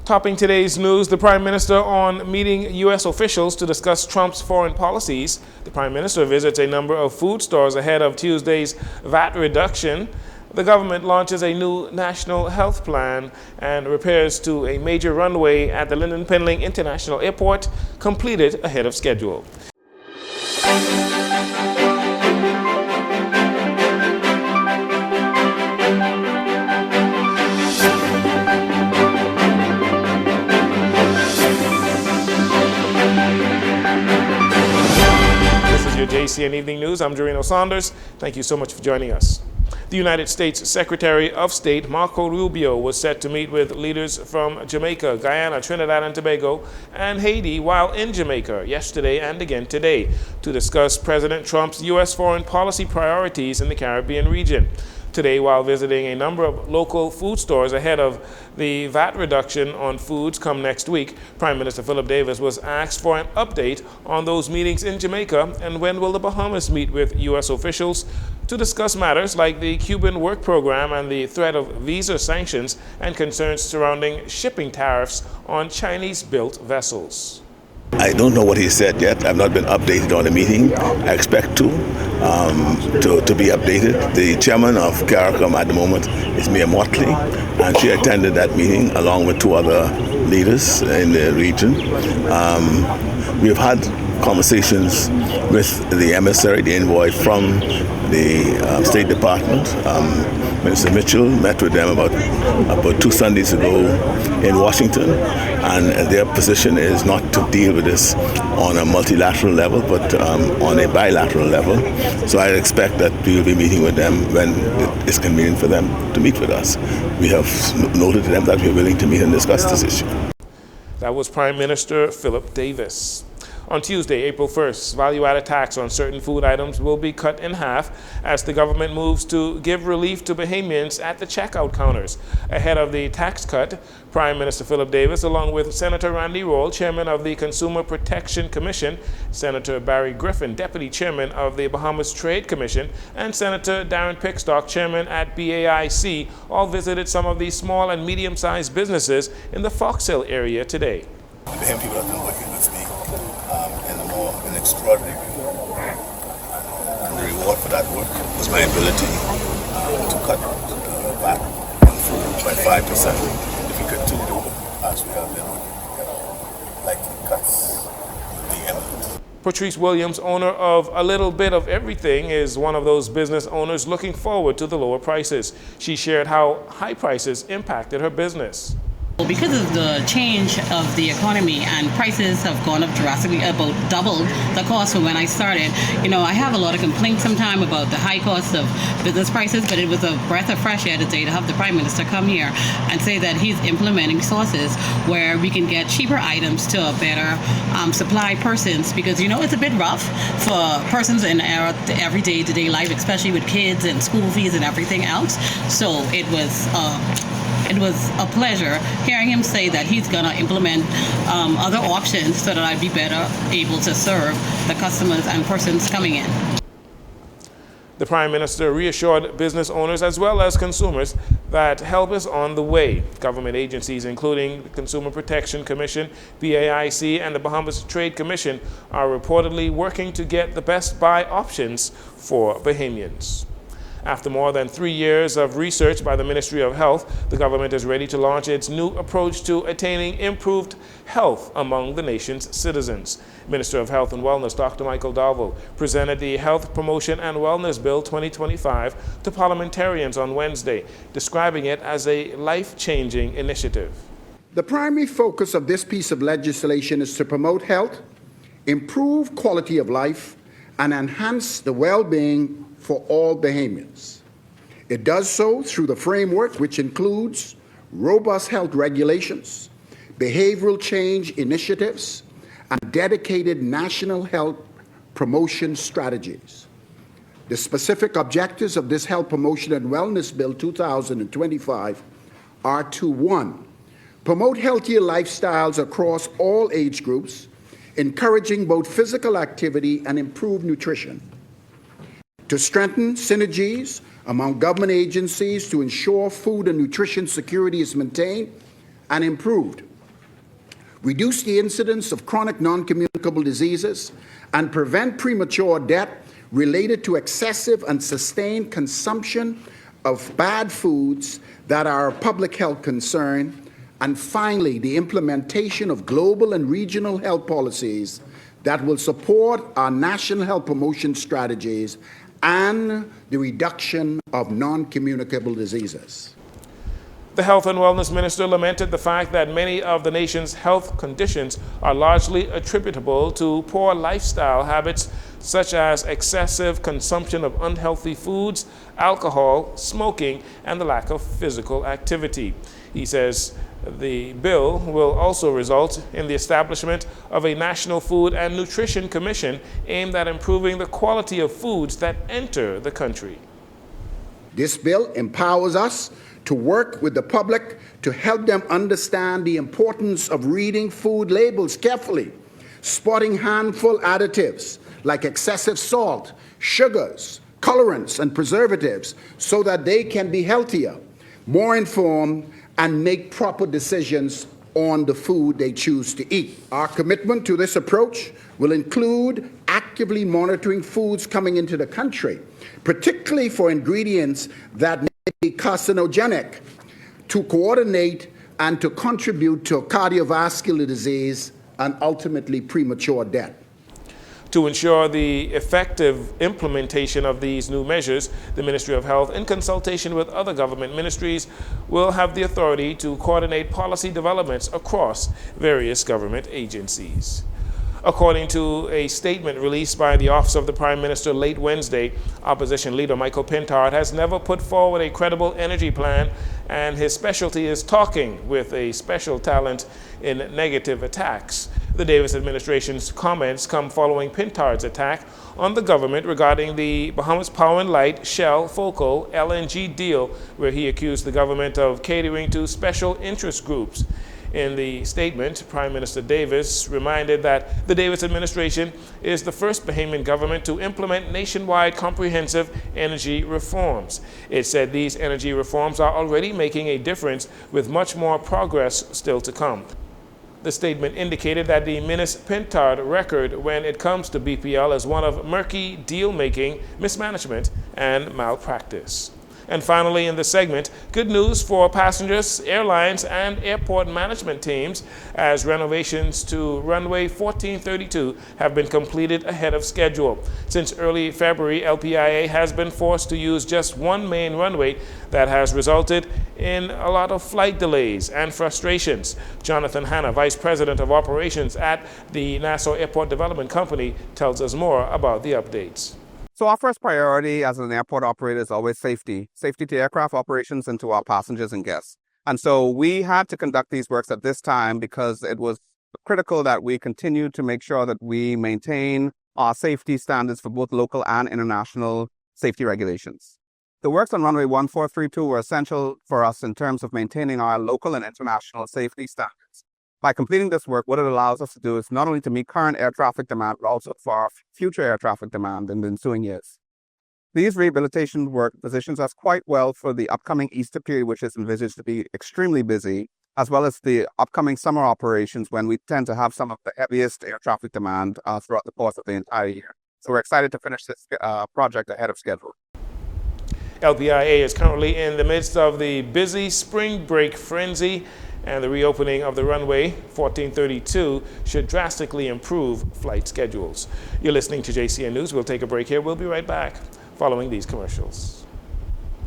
Topping today's news, the Prime Minister on meeting U.S. officials to discuss Trump's foreign policies. The Prime Minister visits a number of food stores ahead of Tuesday's VAT reduction. The government launches a new national health plan, and repairs to a major runway at the Lynden Pinling International Airport completed ahead of schedule. Your Jcn Evening News. I'm Jcn Saunders. Thank you so much for joining us. The United States Secretary of State Marco Rubio was set to meet with leaders from Jamaica, Guyana, Trinidad and Tobago, and Haiti while in Jamaica yesterday and again today to discuss President Trump's U.S. foreign policy priorities in the Caribbean region. Today, while visiting a number of local food stores ahead of the VAT reduction on foods come next week, Prime Minister Philip Davis was asked for an update on those meetings in Jamaica and when will the Bahamas meet with U.S. officials to discuss matters like the Cuban work program and the threat of visa sanctions and concerns surrounding shipping tariffs on Chinese-built vessels. I don't know what he said yet. I've not been updated on the meeting. I expect to be updated. The chairman of CARICOM at the moment is Mia Motley, and she attended that meeting along with two other leaders in the region. We've had conversations with the emissary, the envoy from the State Department. Minister Mitchell met with them about 2 Sundays ago in Washington, and their position is not to deal with this on a multilateral level, but on a bilateral level. So I expect that we will be meeting with them when it is convenient for them to meet with us. We have noted to them that we are willing to meet and discuss this issue. That was Prime Minister Philip Davis. On Tuesday, April 1st, value-added tax on certain food items will be cut in half as the government moves to give relief to Bahamians at the checkout counters. Ahead of the tax cut, Prime Minister Philip Davis, along with Senator Randy Roll, Chairman of the Consumer Protection Commission, Senator Barry Griffin, Deputy Chairman of the Bahamas Trade Commission, and Senator Darren Pickstock, Chairman at BAIC, all visited some of the small and medium-sized businesses in the Fox Hill area today. The Bahamian people have been working with me in an extraordinary way. And the reward for that work was my ability to cut VAT on food by 5%. If we continue as we have been working, likely cuts will be imminent. Patrice Williams, owner of A Little Bit of Everything, is one of those business owners looking forward to the lower prices. She shared how high prices impacted her business. Because of the change of the economy and prices have gone up drastically, about doubled the cost from when I started. I have a lot of complaints sometimes about the high cost of business prices, but it was a breath of fresh air today to have the Prime Minister come here and say that he's implementing sources where we can get cheaper items to better supply persons, because it's a bit rough for persons in our everyday to-day life, especially with kids and school fees and everything else. So it was a pleasure hearing him say that he's going to implement other options so that I'd be better able to serve the customers and persons coming in. The Prime Minister reassured business owners as well as consumers that help is on the way. Government agencies, including the Consumer Protection Commission, BAIC, and the Bahamas Trade Commission, are reportedly working to get the best buy options for Bahamians. After more than 3 years of research by the Ministry of Health, the government is ready to launch its new approach to attaining improved health among the nation's citizens. Minister of Health and Wellness, Dr. Michael Darville, presented the Health Promotion and Wellness Bill 2025 to parliamentarians on Wednesday, describing it as a life-changing initiative. The primary focus of this piece of legislation is to promote health, improve quality of life, and enhance the well-being for all Bahamians. It does so through the framework which includes robust health regulations, behavioral change initiatives, and dedicated national health promotion strategies. The specific objectives of this Health Promotion and Wellness Bill 2025 are to 1, promote healthier lifestyles across all age groups, encouraging both physical activity and improved nutrition. To strengthen synergies among government agencies to ensure food and nutrition security is maintained and improved. reduce the incidence of chronic non-communicable diseases, and prevent premature death related to excessive and sustained consumption of bad foods that are a public health concern, and finally, the implementation of global and regional health policies that will support our national health promotion strategies and the reduction of non-communicable diseases. The Health and Wellness Minister lamented the fact that many of the nation's health conditions are largely attributable to poor lifestyle habits, such as excessive consumption of unhealthy foods, alcohol, smoking, and the lack of physical activity. He says the bill will also result in the establishment of a National Food and Nutrition Commission aimed at improving the quality of foods that enter the country. This bill empowers us to work with the public to help them understand the importance of reading food labels carefully, spotting harmful additives like excessive salt, sugars, colorants, and preservatives so that they can be healthier, more informed, and make proper decisions on the food they choose to eat. Our commitment to this approach will include actively monitoring foods coming into the country, particularly for ingredients that may be carcinogenic, to coordinate and to contribute to cardiovascular disease and ultimately premature death. To ensure the effective implementation of these new measures, the Ministry of Health, in consultation with other government ministries, will have the authority to coordinate policy developments across various government agencies. According to a statement released by the Office of the Prime Minister late Wednesday, opposition leader Michael Pintard has never put forward a credible energy plan, and his specialty is talking, with a special talent in negative attacks. The Davis administration's comments come following Pintard's attack on the government regarding the Bahamas Power and Light Shell Focal LNG deal, where he accused the government of catering to special interest groups. In the statement, Prime Minister Davis reminded that the Davis administration is the first Bahamian government to implement nationwide comprehensive energy reforms. It said these energy reforms are already making a difference, with much more progress still to come. The statement indicated that the Pintard record when it comes to BPL is one of murky deal-making, mismanagement, and malpractice. And finally, in this segment, good news for passengers, airlines, and airport management teams, as renovations to runway 1432 have been completed ahead of schedule. Since early February, LPIA has been forced to use just one main runway that has resulted in a lot of flight delays and frustrations. Jonathan Hanna, Vice President of Operations at the Nassau Airport Development Company, tells us more about the updates. So our first priority as an airport operator is always safety. Safety to aircraft operations and to our passengers and guests. And so we had to conduct these works at this time because it was critical that we continue to make sure that we maintain our safety standards for both local and international safety regulations. The works on runway 1432 were essential for us in terms of maintaining our local and international safety standards. By completing this work, what it allows us to do is not only to meet current air traffic demand, but also for our future air traffic demand in the ensuing years. These rehabilitation work positions us quite well for the upcoming Easter period, which is envisaged to be extremely busy, as well as the upcoming summer operations when we tend to have some of the heaviest air traffic demand throughout the course of the entire year. So we're excited to finish this project ahead of schedule. LPIA is currently in the midst of the busy spring break frenzy, and the reopening of the runway 1432 should drastically improve flight schedules. You're listening to JCN News. We'll take a break here. We'll be right back following these commercials.